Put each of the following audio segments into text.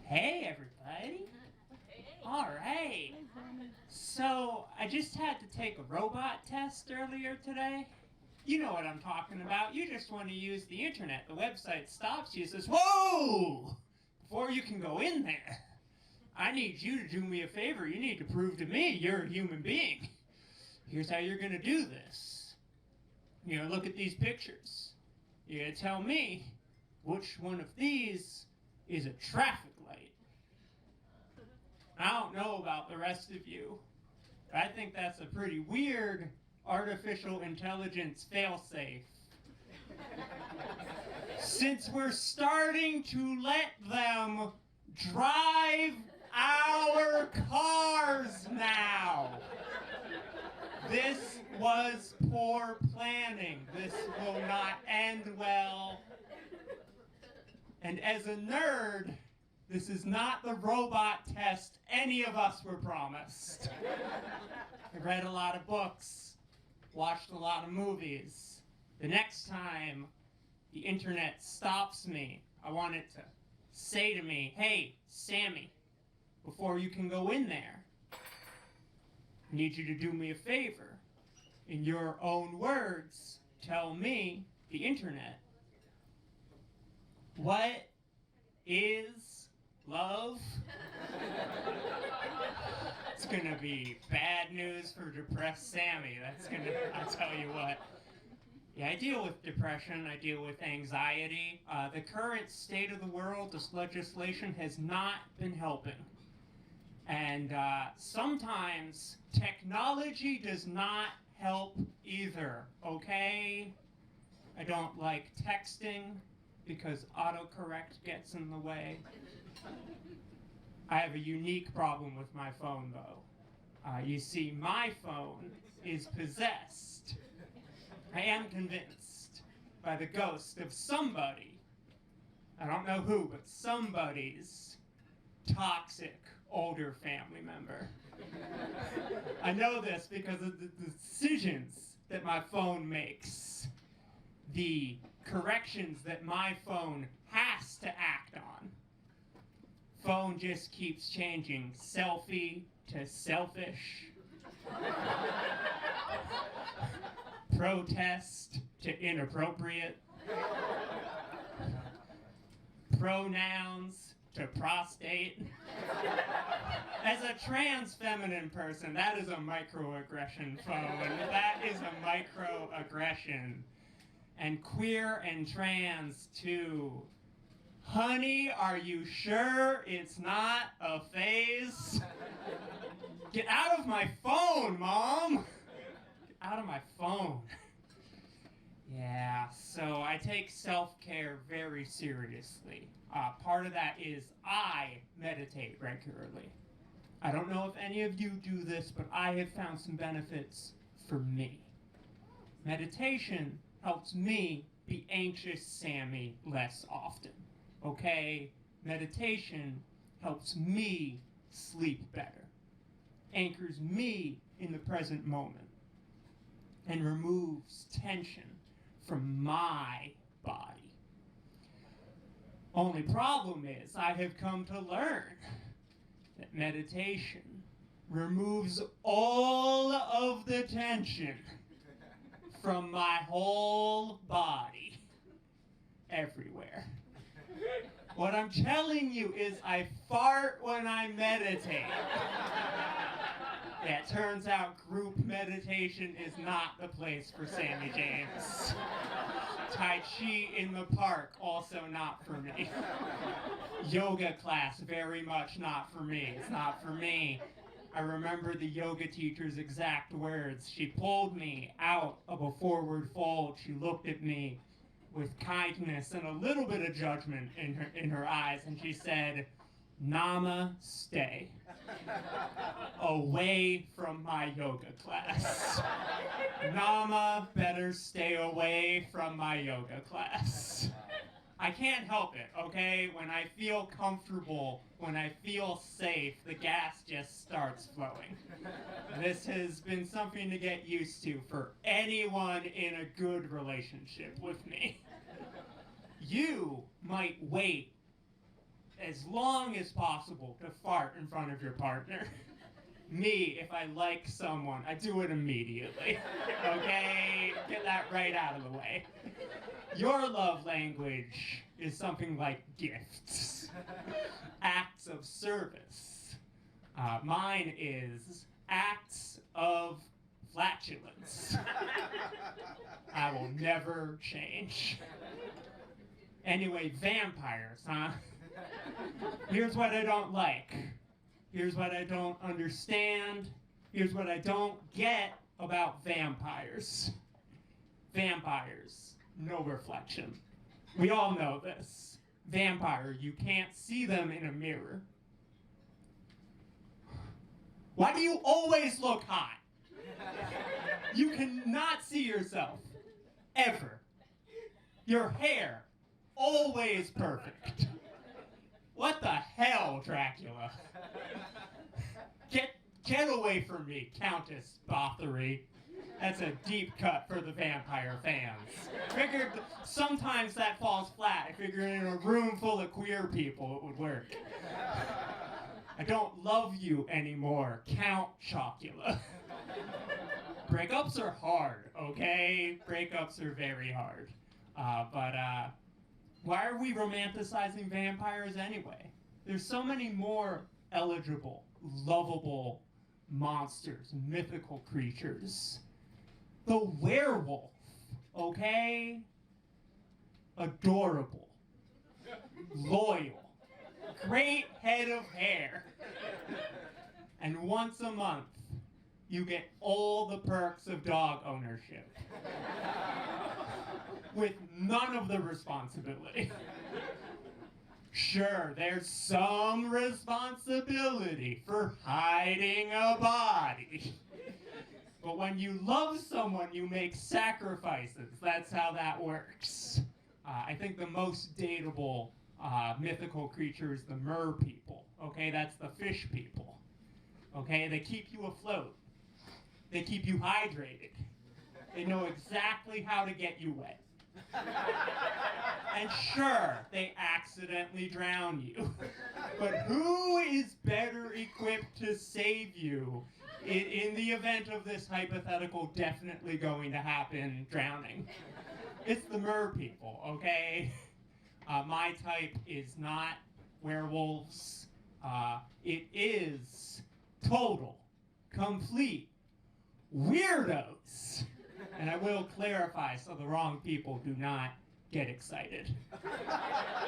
Hey, everybody. All right. So, I just had to take a robot test earlier today. You know what I'm talking about. You just want to use the internet. The website stops you and says, "Whoa! Before you can go in there, I need you to do me a favor. You need to prove to me you're a human being. Here's how you're going to do this. You're going to look at these pictures. You're going to tell me which one of these is a traffic light." I don't know about the rest of you, but I think that's a pretty weird artificial intelligence failsafe. Since we're starting to let them drive our cars now. This was poor planning. This will not end well. And as a nerd, this is not the robot test any of us were promised. I read a lot of books, watched a lot of movies. The next time the internet stops me, I want it to say to me, "Hey, Sammie, before you can go in there, I need you to do me a favor. In your own words, tell me, the internet, what is love?" It's gonna be bad news for depressed Sammie. I'll tell you what. Yeah, I deal with depression, I deal with anxiety. The current state of the world, this legislation has not been helping. And sometimes technology does not help either, okay? I don't like texting because autocorrect gets in the way. I have a unique problem with my phone, though. You see, my phone is possessed. I am convinced by the ghost of somebody, I don't know who, but somebody's toxic older family member. I know this because of the decisions that my phone makes, the corrections that my phone has to act on. Phone just keeps changing selfie to selfish, protest to inappropriate, pronouns to prostate. As a trans feminine person, that is a microaggression, phone. That is a microaggression. And queer and trans too. Honey, are you sure it's not a phase? Get out of my phone, Mom! Get out of my phone. Yeah, so I take self-care very seriously. Part of that is I meditate regularly. I don't know if any of you do this, but I have found some benefits for me. Meditation helps me be anxious Sammie less often. Okay? Meditation helps me sleep better, anchors me in the present moment, and removes tension from my body. Only problem is, I have come to learn that meditation removes all of the tension from my whole body, everywhere. What I'm telling you is I fart when I meditate. Yeah, it turns out group meditation is not the place for Sammie James. Tai Chi in the park, also not for me. Yoga class, very much not for me. It's not for me. I remember the yoga teacher's exact words. She pulled me out of a forward fold. She looked at me with kindness and a little bit of judgment in her eyes, and she said, "Namaste." Away from my yoga class. Nama better stay away from my yoga class. I can't help it, okay? When I feel comfortable, when I feel safe, the gas just starts flowing. This has been something to get used to for anyone in a good relationship with me. You might wait as long as possible to fart in front of your partner. Me, if I like someone, I do it immediately. Okay? Get that right out of the way. Your love language is something like gifts, acts of service. Mine is acts of flatulence. I will never change. Anyway, vampires, huh? Here's what I don't like. Here's what I don't understand. Here's what I don't get about vampires. Vampires, no reflection. We all know this. Vampire, you can't see them in a mirror. Why do you always look hot? You cannot see yourself, ever. Your hair, always perfect. What the hell, Dracula? Get away from me, Countess Bathory. That's a deep cut for the vampire fans. Figured sometimes that falls flat. I figured in a room full of queer people it would work. I don't love you anymore, Count Chocula. Breakups are hard, okay? Breakups are very hard. But why are we romanticizing vampires anyway? There's so many more eligible, lovable monsters, mythical creatures. The werewolf, okay? Adorable, loyal, great head of hair. And once a month, you get all the perks of dog ownership with none of the responsibility. Sure, there's some responsibility for hiding a body. But when you love someone, you make sacrifices. That's how that works. I think the most dateable mythical creature is the mer people. Okay, that's the fish people. Okay, they keep you afloat. They keep you hydrated. They know exactly how to get you wet. And sure, they accidentally drown you. But who is better equipped to save you in the event of this hypothetical definitely going to happen drowning? It's the mer people, okay? My type is not werewolves. It is total, complete weirdos. And I will clarify so the wrong people do not get excited.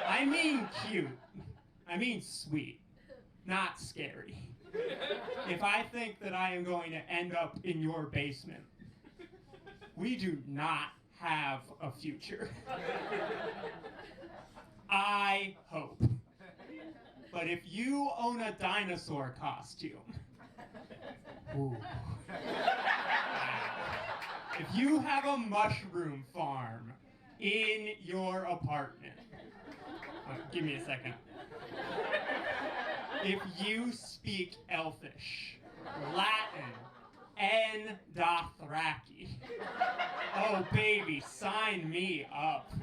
I mean cute. I mean sweet. Not scary. If I think that I am going to end up in your basement, we do not have a future. I hope. But if you own a dinosaur costume, ooh. If you have a mushroom farm in your apartment, give me a second. If you speak Elfish, Latin, and Dothraki, oh baby, sign me up.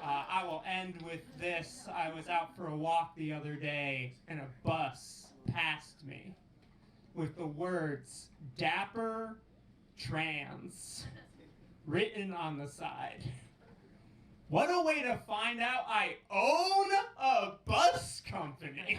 I will end with this. I was out for a walk the other day, and a bus passed me with the words, "Dapper Trans," written on the side. What a way to find out I own a bus company.